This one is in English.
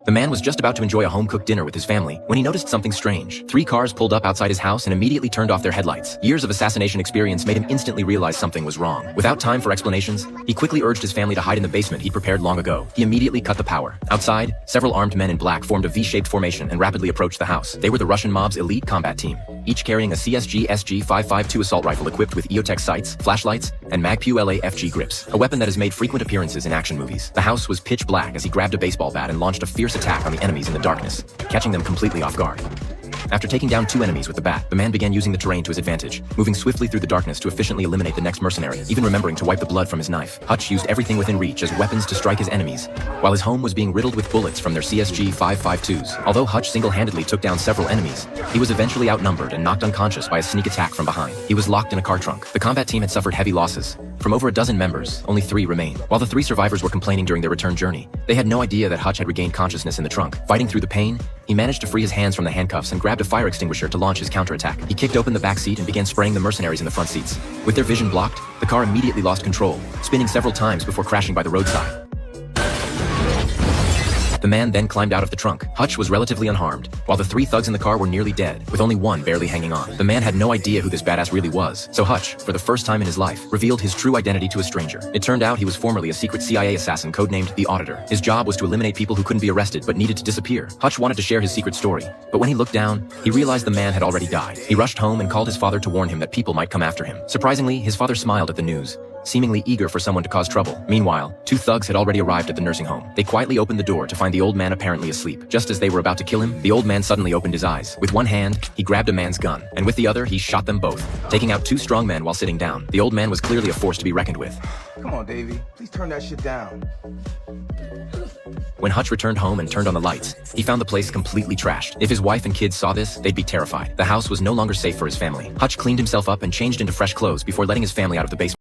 The man was just about to enjoy a home-cooked dinner with his family when he noticed something strange. 3 cars pulled up outside his house and immediately turned off their headlights. Years of assassination experience made him instantly realize something was wrong. Without time for explanations, he quickly urged his family to hide in the basement he'd prepared long ago. He immediately cut the power. Outside, several armed men in black formed a V-shaped formation and rapidly approached the house. They were the Russian mob's elite combat team, each carrying a CSG SG-552 assault rifle equipped with EOTech sights, flashlights, and Magpul LA-FG grips, a weapon that has made frequent appearances in action movies. The house was pitch black as he grabbed a baseball bat and launched a fierce attack on the enemies in the darkness, catching them completely off guard. After taking down 2 enemies with the bat, the man began using the terrain to his advantage, moving swiftly through the darkness to efficiently eliminate the next mercenary, even remembering to wipe the blood from his knife. Hutch used everything within reach as weapons to strike his enemies, while his home was being riddled with bullets from their CSG 552s. Although Hutch single-handedly took down several enemies, he was eventually outnumbered and knocked unconscious by a sneak attack from behind. He was locked in a car trunk. The combat team had suffered heavy losses. From over a dozen members, only 3 remained. While the 3 survivors were complaining during their return journey, they had no idea that Hutch had regained consciousness in the trunk. Fighting through the pain, he managed to free his hands from the handcuffs and grabbed a fire extinguisher to launch his counterattack. He kicked open the back seat and began spraying the mercenaries in the front seats. With their vision blocked, the car immediately lost control, spinning several times before crashing by the roadside. The man then climbed out of the trunk. Hutch was relatively unharmed, while the 3 thugs in the car were nearly dead, with only 1 barely hanging on. The man had no idea who this badass really was, so Hutch, for the first time in his life, revealed his true identity to a stranger. It turned out he was formerly a secret CIA assassin codenamed The Auditor. His job was to eliminate people who couldn't be arrested but needed to disappear. Hutch wanted to share his secret story, but when he looked down, he realized the man had already died. He rushed home and called his father to warn him that people might come after him. Surprisingly, his father smiled at the news, seemingly eager for someone to cause trouble. Meanwhile, 2 thugs had already arrived at the nursing home. They quietly opened the door to find the old man apparently asleep. Just as they were about to kill him, the old man suddenly opened his eyes. With one hand, he grabbed a man's gun, and with the other, he shot them both, taking out 2 strong men while sitting down. The old man was clearly a force to be reckoned with. Come on, Davey. Please turn that shit down. When Hutch returned home and turned on the lights, he found the place completely trashed. If his wife and kids saw this, they'd be terrified. The house was no longer safe for his family. Hutch cleaned himself up and changed into fresh clothes before letting his family out of the basement.